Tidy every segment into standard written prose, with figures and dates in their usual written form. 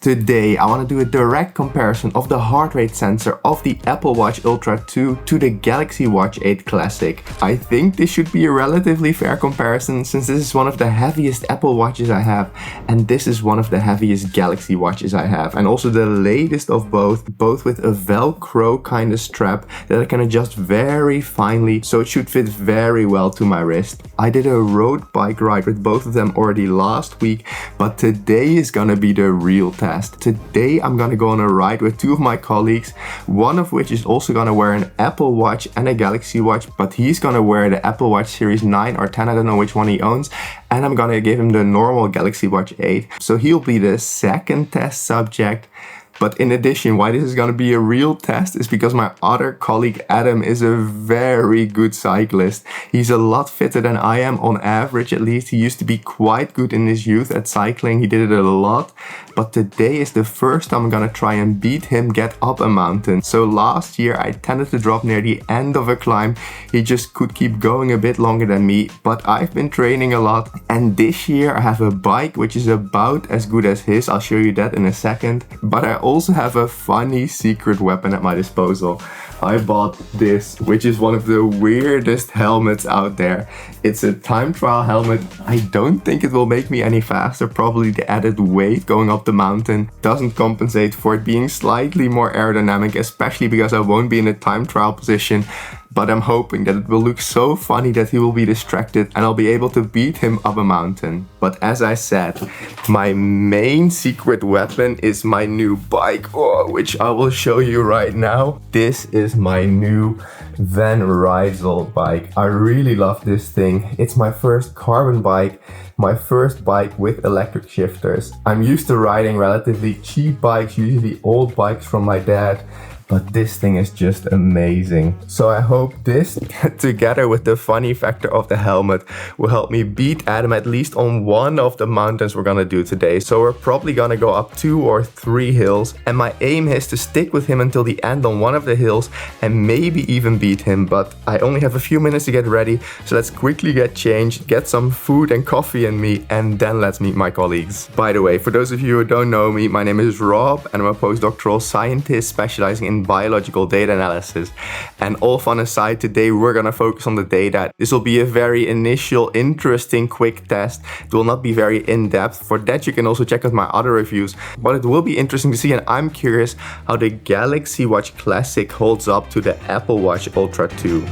Today, I want to do a direct comparison of the heart rate sensor of the Apple Watch Ultra 2 to the Galaxy Watch 8 Classic. I think this should be a relatively fair comparison since this is one of the heaviest Apple Watches I have and this is one of the heaviest Galaxy Watches I have, and also the latest of both with a Velcro kind of strap that I can adjust very finely, so it should fit very well to my wrist. I did a road bike ride with both of them already last week, but today is gonna be the real test. Today I'm gonna go on a ride with two of my colleagues, one of which is also gonna wear an Apple Watch and a Galaxy Watch, but he's gonna wear the Apple Watch Series 9 or 10, I don't know which one he owns, and I'm gonna give him the normal Galaxy Watch 8. So he'll be the second test subject. But in addition, why this is gonna be a real test is because my other colleague Adam is a very good cyclist. He's a lot fitter than I am, on average at least. He used to be quite good in his youth at cycling, he did it a lot. But today is the first time I'm gonna try and beat him get up a mountain. So last year I tended to drop near the end of a climb. He just could keep going a bit longer than me, but I've been training a lot. And this year I have a bike which is about as good as his. I'll show you that in a second. But I also have a funny secret weapon at my disposal. I bought this, which is one of the weirdest helmets out there. It's a time trial helmet. I don't think it will make me any faster. Probably the added weight going up the mountain doesn't compensate for it being slightly more aerodynamic, especially because I won't be in a time trial position. But I'm hoping that it will look so funny that he will be distracted and I'll be able to beat him up a mountain. But as I said, my main secret weapon is my new bike, which I will show you right now. This is my new Van Rysel bike. I really love this thing. It's my first carbon bike, my first bike with electric shifters. I'm used to riding relatively cheap bikes, usually old bikes from my dad. But this thing is just amazing. So I hope this, together with the funny factor of the helmet, will help me beat Adam at least on one of the mountains we're gonna do today. So we're probably gonna go up 2 or 3 hills. And my aim is to stick with him until the end on one of the hills and maybe even beat him. But I only have a few minutes to get ready. So let's quickly get changed, get some food and coffee in me, and then let's meet my colleagues. By the way, for those of you who don't know me, my name is Rob and I'm a postdoctoral scientist specializing in biological data analysis. And all fun aside, today we're gonna focus on the data. This will be a very initial, interesting, quick test. It will not be very in-depth. For that you can also check out my other reviews, but it will be interesting to see, and I'm curious how the Galaxy Watch Classic holds up to the Apple Watch Ultra 2.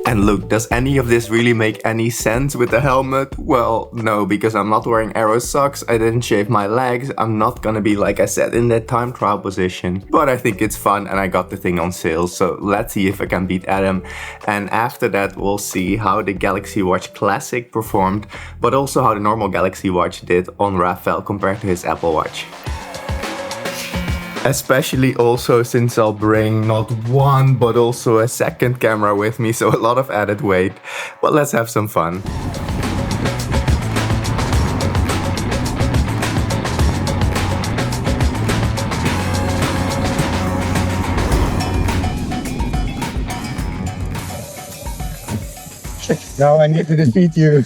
And look, does any of this really make any sense with the helmet? Well, no, because I'm not wearing Aero socks, I didn't shave my legs, I'm not gonna be, like I said, in that time trial position. But I think it's fun and I got the thing on sale, so let's see if I can beat Adam. And after that we'll see how the Galaxy Watch Classic performed, but also how the normal Galaxy Watch did on Raphael compared to his Apple Watch. Especially also since I'll bring not one but also a second camera with me, so a lot of added weight. But let's have some fun. Now I need to defeat you.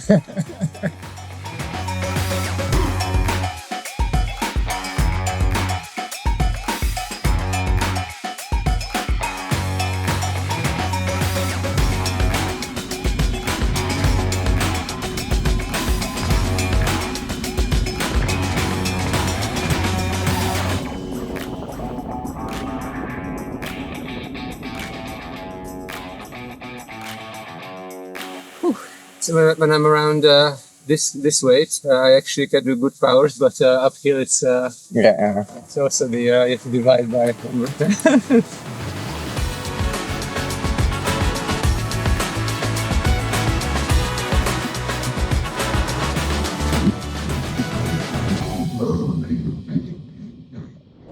So when I'm around this weight, I actually can do good powers, but uphill it's it's also the you have to divide by 100.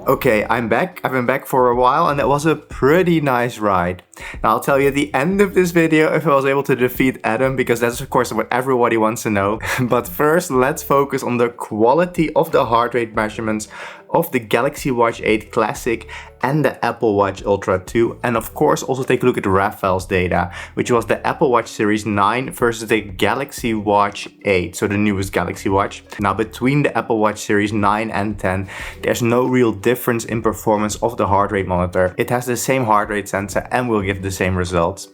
Okay, I'm back. I've been back for a while and that was a pretty nice ride. Now I'll tell you at the end of this video if I was able to defeat Adam, because that's of course what everybody wants to know. But first let's focus on the quality of the heart rate measurements of the Galaxy Watch 8 Classic and the Apple Watch Ultra 2, and of course also take a look at Raphael's data, which was the Apple Watch Series 9 versus the Galaxy Watch 8, so the newest Galaxy Watch. Now between the Apple Watch Series 9 and 10, there's no real difference in performance of the heart rate monitor. It has the same heart rate sensor and will give the same results.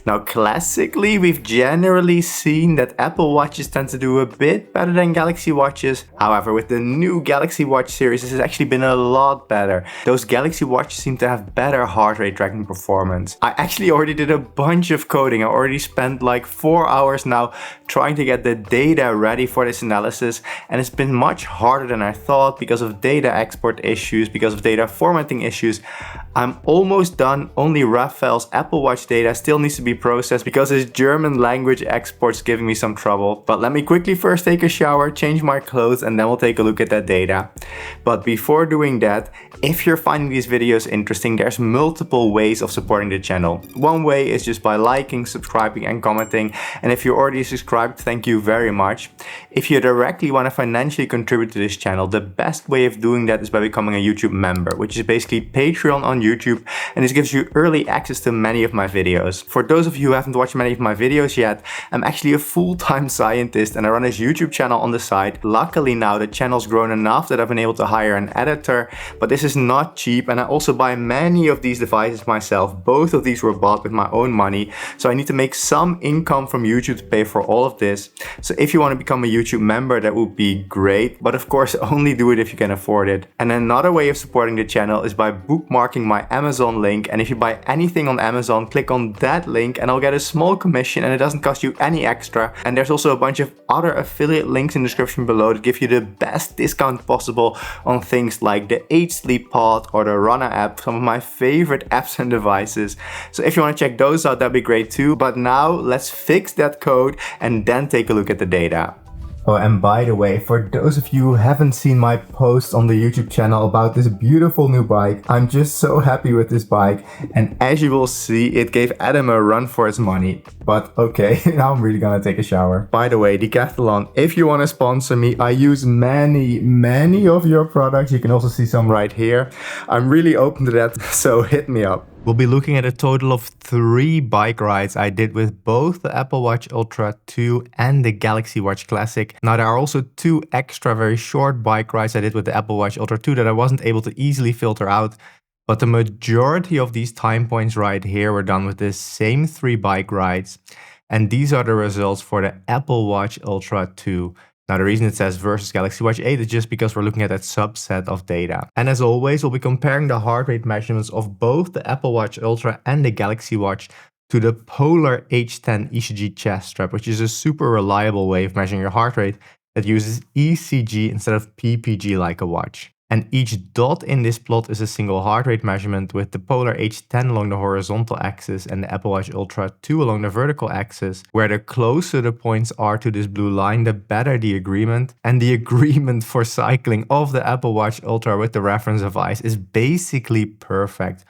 Now classically, we've generally seen that Apple Watches tend to do a bit better than Galaxy Watches. However, with the new Galaxy Watch series, this has actually been a lot better. Those Galaxy Watches seem to have better heart rate tracking performance. I actually already did a bunch of coding. I already spent like 4 hours now trying to get the data ready for this analysis, and it's been much harder than I thought because of data export issues, because of data formatting issues. I'm almost done. Only Raphael's Apple Watch data still needs to be processed because his German language export's giving me some trouble. But let me quickly first take a shower, change my clothes, and then we'll take a look at that data. But before doing that, if you're finding these videos interesting, there's multiple ways of supporting the channel. One way is just by liking, subscribing and commenting, and if you're already subscribed, thank you very much. If you directly want to financially contribute to this channel, the best way of doing that is by becoming a YouTube member, which is basically Patreon on YouTube, and this gives you early access to many of my videos. For those of you who haven't watched many of my videos yet, I'm actually a full-time scientist and I run this YouTube channel on the side. Luckily now the channel's grown enough that I've been able to hire an editor, but this is not cheap, and I also buy many of these devices myself. Both of these were bought with my own money, so I need to make some income from YouTube to pay for all of this. So if you want to become a YouTube member, that would be great, but of course only do it if you can afford it. And another way of supporting the channel is by bookmarking my Amazon link, and if you buy anything on Amazon, click on that link and I'll get a small commission, and it doesn't cost you any extra. And there's also a bunch of other affiliate links in the description below that give you the best discount possible on things like the H Sleep Pod or the Runner app, some of my favorite apps and devices. So if you want to check those out, that'd be great too. But now let's fix that code and then take a look at the data. Oh, and by the way, for those of you who haven't seen my post on the YouTube channel about this beautiful new bike, I'm just so happy with this bike. And as you will see, it gave Adam a run for his money. But okay, now I'm really gonna take a shower. By the way, Decathlon, if you want to sponsor me, I use many of your products. You can also see some right here. I'm really open to that, so hit me up. We'll be looking at a total of 3 bike rides I did with both the Apple Watch Ultra 2 and the Galaxy Watch Classic. Now there are also 2 extra very short bike rides I did with the Apple Watch Ultra 2 that I wasn't able to easily filter out. But the majority of these time points right here were done with the same 3 bike rides. And these are the results for the Apple Watch Ultra 2. Now the reason it says versus Galaxy Watch 8 is just because we're looking at that subset of data. And as always, we'll be comparing the heart rate measurements of both the Apple Watch Ultra and the Galaxy Watch to the Polar H10 ECG chest strap, which is a super reliable way of measuring your heart rate that uses ECG instead of PPG like a watch. And each dot in this plot is a single heart rate measurement, with the Polar H10 along the horizontal axis and the Apple Watch Ultra 2 along the vertical axis, where the closer the points are to this blue line, the better the agreement. And the agreement for cycling of the Apple Watch Ultra with the reference device is basically perfect.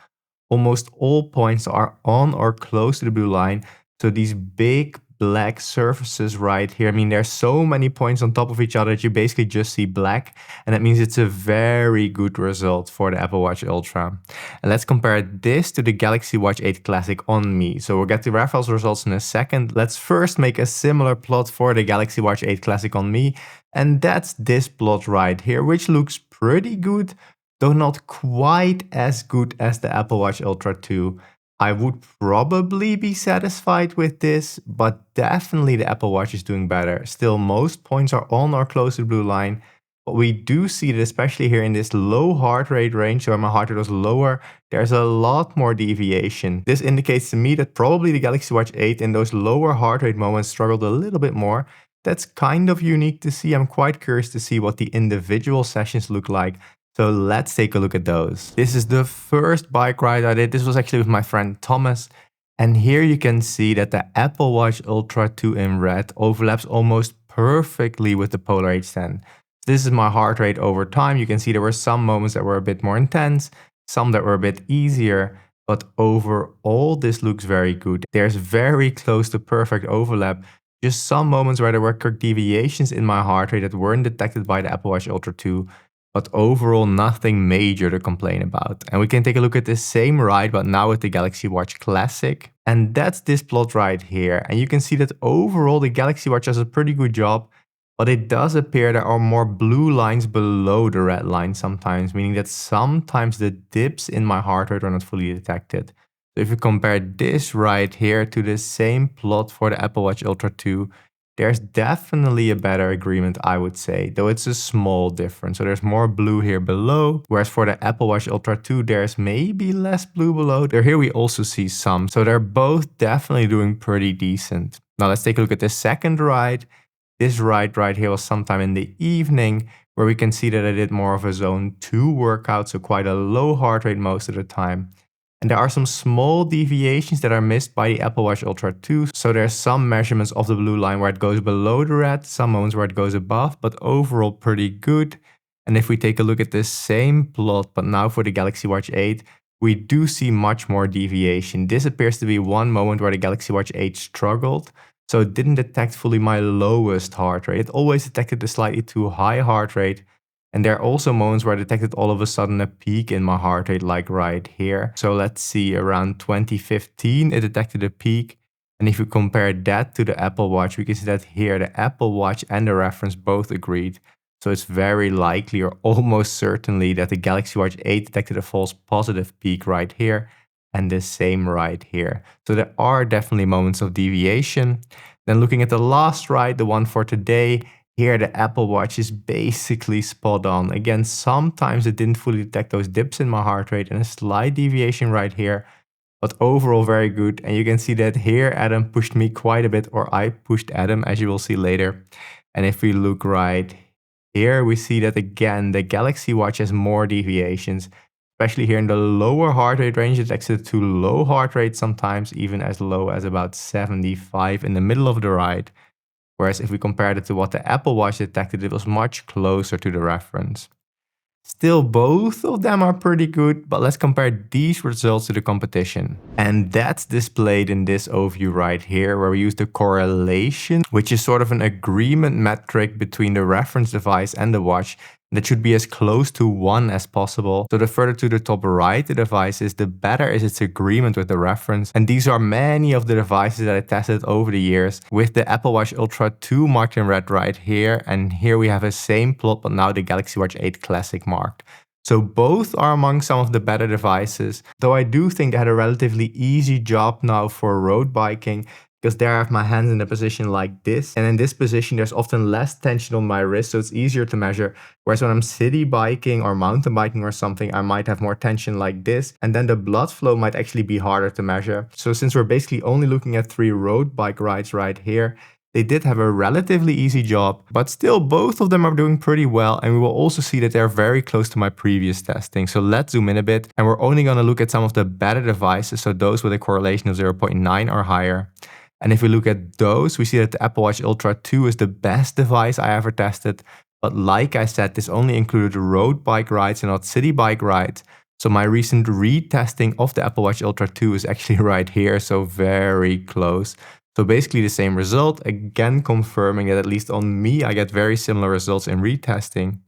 Almost all points are on or close to the blue line, so these big black surfaces right here, I mean, there's so many points on top of each other that you basically just see black, and that means it's a very good result for the Apple Watch Ultra. And let's compare this to the Galaxy Watch 8 Classic on me. So we'll get to Raphael's results in a second. Let's first make a similar plot for the Galaxy Watch 8 Classic on me, and that's this plot right here, which looks pretty good, though not quite as good as the Apple Watch Ultra 2. I would probably be satisfied with this, but definitely the Apple Watch is doing better. Still, most points are on or close to the blue line, but we do see that especially here in this low heart rate range, so when my heart rate was lower, there's a lot more deviation. This indicates to me that probably the Galaxy Watch 8 in those lower heart rate moments struggled a little bit more. That's kind of unique to see. I'm quite curious to see what the individual sessions look like. So let's take a look at those. This is the first bike ride I did. This was actually with my friend Thomas. And here you can see that the Apple Watch Ultra 2 in red overlaps almost perfectly with the Polar H10. This is my heart rate over time. You can see there were some moments that were a bit more intense, some that were a bit easier, but overall this looks very good. There's very close to perfect overlap. Just some moments where there were quick deviations in my heart rate that weren't detected by the Apple Watch Ultra 2. but overall nothing major to complain about. And we can take a look at the same ride, but now with the Galaxy Watch Classic. And that's this plot right here. And you can see that overall the Galaxy Watch does a pretty good job, but it does appear there are more blue lines below the red line sometimes, meaning that sometimes the dips in my heart rate are not fully detected. So if you compare this right here to the same plot for the Apple Watch Ultra 2, there's definitely a better agreement, I would say, though it's a small difference. So there's more blue here below, whereas for the Apple Watch Ultra 2, there's maybe less blue below. Here we also see some. So they're both definitely doing pretty decent. Now let's take a look at the second ride. This ride right here was sometime in the evening, where we can see that I did more of a zone 2 workout, so quite a low heart rate most of the time. And there are some small deviations that are missed by the Apple Watch Ultra 2. So there's some measurements of the blue line where it goes below the red, some moments where it goes above, but overall pretty good. And if we take a look at the same plot, but now for the Galaxy Watch 8, we do see much more deviation. This appears to be one moment where the Galaxy Watch 8 struggled. So it didn't detect fully my lowest heart rate. It always detected a slightly too high heart rate. And there are also moments where I detected all of a sudden a peak in my heart rate, like right here. So let's see, around 2015, it detected a peak. And if you compare that to the Apple Watch, we can see that here the Apple Watch and the reference both agreed. So it's very likely or almost certainly that the Galaxy Watch 8 detected a false positive peak right here and the same right here. So there are definitely moments of deviation. Then looking at the last ride, the one for today, here the Apple Watch is basically spot on. Again, sometimes it didn't fully detect those dips in my heart rate and a slight deviation right here, but overall very good. And you can see that here Adam pushed me quite a bit, or I pushed Adam, as you will see later. And if we look right here, we see that again, the Galaxy Watch has more deviations, especially here in the lower heart rate range. It's actually too low heart rate sometimes, even as low as about 75 in the middle of the ride. Whereas if we compared it to what the Apple Watch detected, it was much closer to the reference. Still, both of them are pretty good, but let's compare these results to the competition. And that's displayed in this overview right here, where we use the correlation, which is sort of an agreement metric between the reference device and the watch. That should be as close to 1 as possible. So the further to the top right the device is, the better is its agreement with the reference. And these are many of the devices that I tested over the years, with the Apple Watch Ultra 2 marked in red right here. And here we have the same plot, but now the Galaxy Watch 8 Classic marked. So both are among some of the better devices, though I do think they had a relatively easy job now for road biking, because there I have my hands in a position like this. And in this position, there's often less tension on my wrist, so it's easier to measure. Whereas when I'm city biking or mountain biking or something, I might have more tension like this. And then the blood flow might actually be harder to measure. So since we're basically only looking at 3 road bike rides right here, they did have a relatively easy job, but still both of them are doing pretty well. And we will also see that they're very close to my previous testing. So let's zoom in a bit, and we're only going to look at some of the better devices. So those with a correlation of 0.9 or higher. And if we look at those, we see that the Apple Watch Ultra 2 is the best device I ever tested. But like I said, this only included road bike rides and not city bike rides. So my recent retesting of the Apple Watch Ultra 2 is actually right here, so very close. So basically the same result, again confirming that at least on me, I get very similar results in retesting.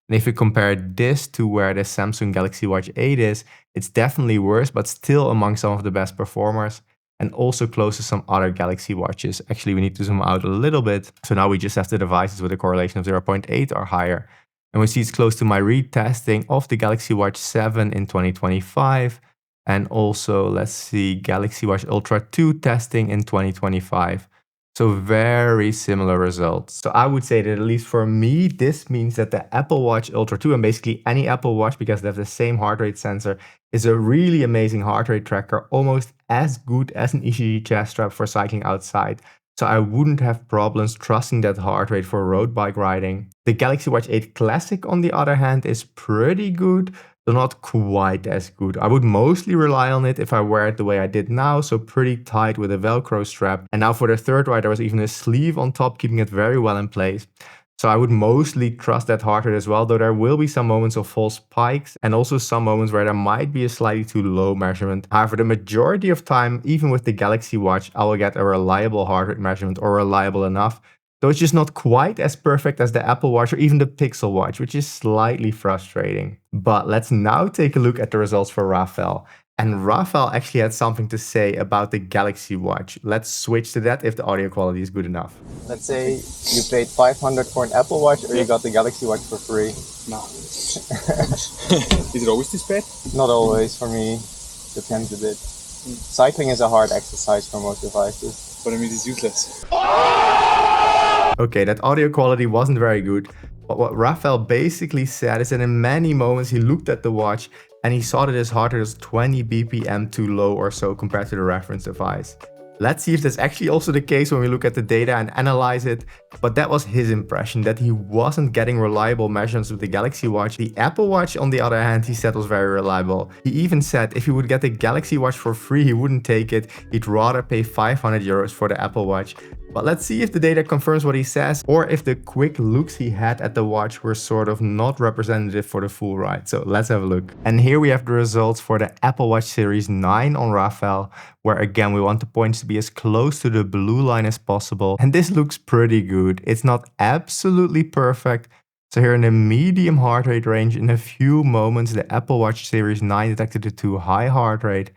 And if we compare this to where the Samsung Galaxy Watch 8 is, it's definitely worse, but still among some of the best performers. And also close to some other Galaxy Watches. Actually, we need to zoom out a little bit. So now we just have the devices with a correlation of 0.8 or higher. And we see it's close to my retesting of the Galaxy Watch 7 in 2025. And also, let's see, Galaxy Watch Ultra 2 testing in 2025. So very similar results. So I would say that at least for me, this means that the Apple Watch Ultra 2 and basically any Apple Watch, because they have the same heart rate sensor, is a really amazing heart rate tracker, almost as good as an ECG chest strap for cycling outside. So I wouldn't have problems trusting that heart rate for road bike riding. The Galaxy Watch 8 Classic, on the other hand, is pretty good, though not quite as good. I would mostly rely on it if I wear it the way I did now, so pretty tight with a Velcro strap. And now for the third ride, there was even a sleeve on top, keeping it very well in place. So I would mostly trust that heart rate as well, though there will be some moments of false spikes and also some moments where there might be a slightly too low measurement. However, the majority of time, even with the Galaxy Watch, I will get a reliable heart rate measurement, or reliable enough Though it's just not quite as perfect as the Apple Watch or even the Pixel Watch, which is slightly frustrating. But let's now take a look at the results for Raphael. And Raphael actually had something to say about the Galaxy Watch. Let's switch to that if the audio quality is good enough. Let's say you paid 500 for an Apple Watch or you got the Galaxy Watch for free. No. Is it always this bad? Not always, for me. Depends a bit. Cycling is a hard exercise for most devices. But I mean, it's useless. Okay, that audio quality wasn't very good. But what Raphael basically said is that in many moments he looked at the watch and he saw that his heart rate was 20 BPM too low or so compared to the reference device. Let's see if that's actually also the case when we look at the data and analyze it. But that was his impression, that he wasn't getting reliable measurements with the Galaxy Watch. The Apple Watch, on the other hand, he said was very reliable. He even said if he would get the Galaxy Watch for free, he wouldn't take it. He'd rather pay 500 euros for the Apple Watch. But let's see if the data confirms what he says, or if the quick looks he had at the watch were sort of not representative for the full ride. So let's have a look. And here we have the results for the Apple Watch Series 9 on Raphael, where again we want the points to be as close to the blue line as possible. And this looks pretty good. It's not absolutely perfect. So here in the medium heart rate range, in a few moments the Apple Watch Series 9 detected a too high heart rate,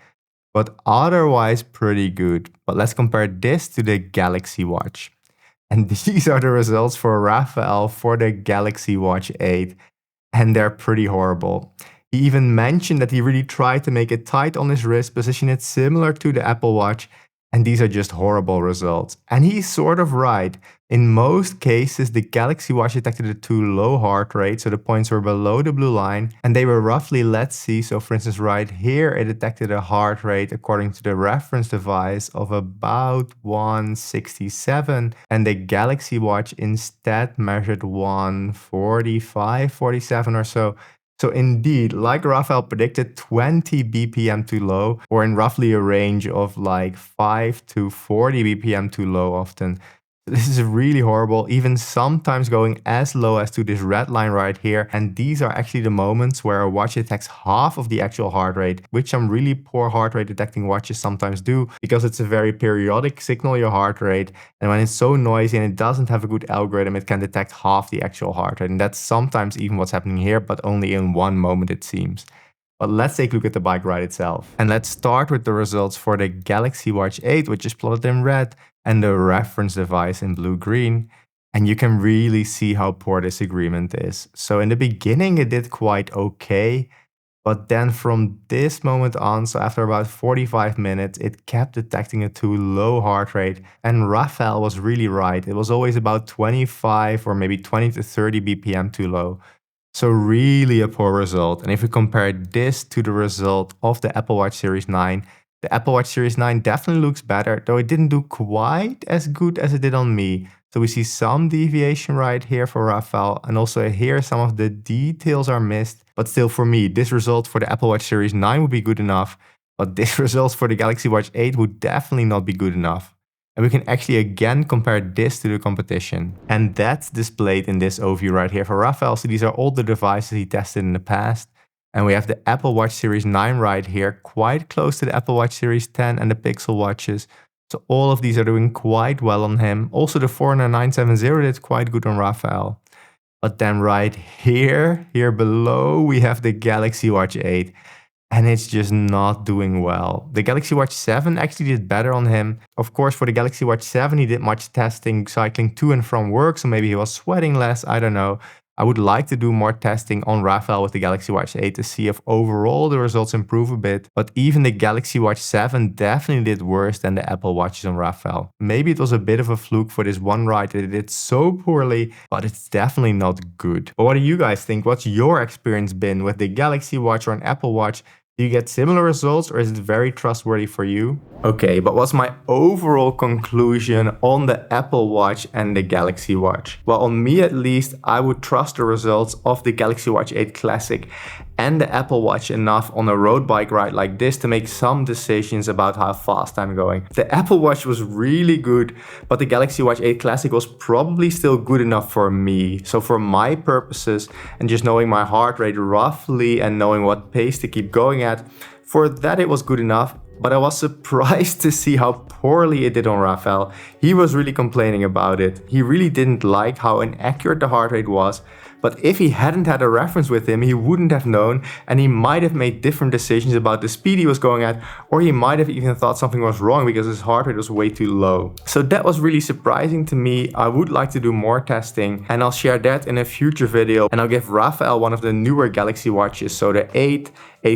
but otherwise pretty good. But let's compare this to the Galaxy Watch. And these are the results for Raphael for the Galaxy Watch 8. And they're pretty horrible. He even mentioned that he really tried to make it tight on his wrist, position it similar to the Apple Watch. And these are just horrible results. And he's sort of right. In most cases, the Galaxy Watch detected a too low heart rate, so the points were below the blue line, and they were roughly, let's see, so for instance right here, it detected a heart rate according to the reference device of about 167, and the Galaxy Watch instead measured 145, 47 or so. So indeed, like Raphael predicted, 20 BPM too low, or in roughly a range of like 5 to 40 BPM too low often. This is really horrible, even sometimes going as low as to this red line right here. And these are actually the moments where a watch detects half of the actual heart rate, which some really poor heart rate detecting watches sometimes do, because it's a very periodic signal, your heart rate. And when it's so noisy and it doesn't have a good algorithm, it can detect half the actual heart rate. And that's sometimes even what's happening here, but only in one moment it seems. But let's take a look at the bike ride itself. And let's start with the results for the Galaxy Watch 8, which is plotted in red, and the reference device in blue-green. And you can really see how poor this agreement is. So in the beginning it did quite okay, but then from this moment on, so after about 45 minutes, it kept detecting a too low heart rate. And Raphael was really right. It was always about 25 or maybe 20 to 30 BPM too low. So really a poor result. And if we compare this to the result of the Apple Watch Series 9, the Apple Watch Series 9 definitely looks better, though it didn't do quite as good as it did on me. So we see some deviation right here for Raphael, and also here some of the details are missed. But still, for me, this result for the Apple Watch Series 9 would be good enough, but this result for the Galaxy Watch 8 would definitely not be good enough. And we can actually again compare this to the competition. And that's displayed in this overview right here for Raphael. So these are all the devices he tested in the past. And we have the Apple Watch Series 9 right here, quite close to the Apple Watch Series 10 and the Pixel watches. So all of these are doing quite well on him. Also the Forerunner 970 did quite good on Raphael. But then right here below, we have the Galaxy Watch 8. And it's just not doing well. The Galaxy Watch 7 actually did better on him. Of course, for the Galaxy Watch 7, he did much testing, cycling to and from work, so maybe he was sweating less, I don't know. I would like to do more testing on Raphael with the Galaxy Watch 8 to see if overall the results improve a bit. But even the Galaxy Watch 7 definitely did worse than the Apple Watches on Raphael. Maybe it was a bit of a fluke for this one ride that it did so poorly, but it's definitely not good. But what do you guys think? What's your experience been with the Galaxy Watch or an Apple Watch? Do you get similar results, or is it very trustworthy for you? Okay, but what's my overall conclusion on the Apple Watch and the Galaxy Watch? Well, on me at least, I would trust the results of the Galaxy Watch 8 Classic and the Apple Watch enough on a road bike ride like this to make some decisions about how fast I'm going. The Apple Watch was really good, but the Galaxy Watch 8 Classic was probably still good enough for me. So for my purposes, and just knowing my heart rate roughly and knowing what pace to keep going at, for that it was good enough. but I was surprised to see how poorly it did on Raphael. He was really complaining about it. He really didn't like how inaccurate the heart rate was, but if he hadn't had a reference with him, he wouldn't have known, and he might have made different decisions about the speed he was going at, or he might have even thought something was wrong because his heart rate was way too low. So that was really surprising to me. I would like to do more testing, and I'll share that in a future video, and I'll give Raphael one of the newer Galaxy watches, so the 8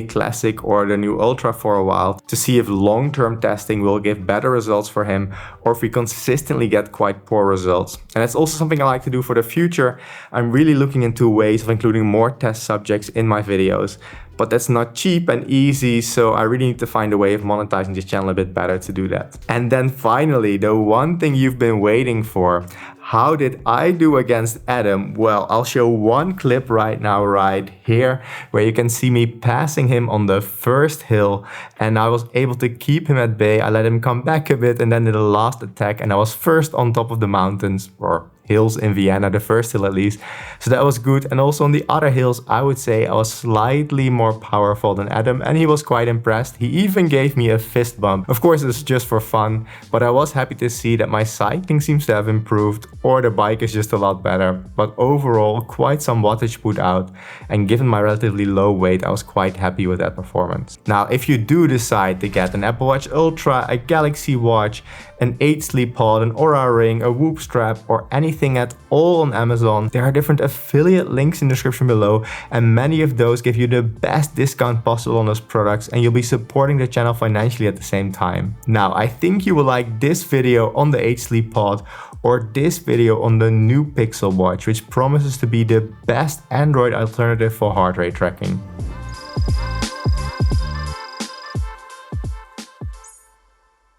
Classic or the new Ultra for a while, to see if long-term testing will give better results for him or if we consistently get quite poor results. And that's also something I like to do for the future. I'm really looking into ways of including more test subjects in my videos, but that's not cheap and easy, so I really need to find a way of monetizing this channel a bit better to do that. And then finally, the one thing you've been waiting for: how did I do against Adam? Well, I'll show one clip right now, right here, where you can see me passing him on the first hill, and I was able to keep him at bay. I let him come back a bit and then did a last attack, and I was first on top of the mountains, or hills in Vienna, the first hill at least. So that was good. And also on the other hills, I would say I was slightly more powerful than Adam, and he was quite impressed. He even gave me a fist bump. Of course, it's just for fun, but I was happy to see that my cycling seems to have improved, or the bike is just a lot better. But overall, quite some wattage put out, and given my relatively low weight, I was quite happy with that performance. Now, if you do decide to get an Apple Watch Ultra, a Galaxy Watch, an 8 Sleep Pod, an Aura Ring, a Whoop strap, or anything at all on Amazon, there are different affiliate links in the description below, and many of those give you the best discount possible on those products, and you'll be supporting the channel financially at the same time. Now, I think you will like this video on the 8 Sleep Pod, or this video on the new Pixel Watch, which promises to be the best Android alternative for heart rate tracking.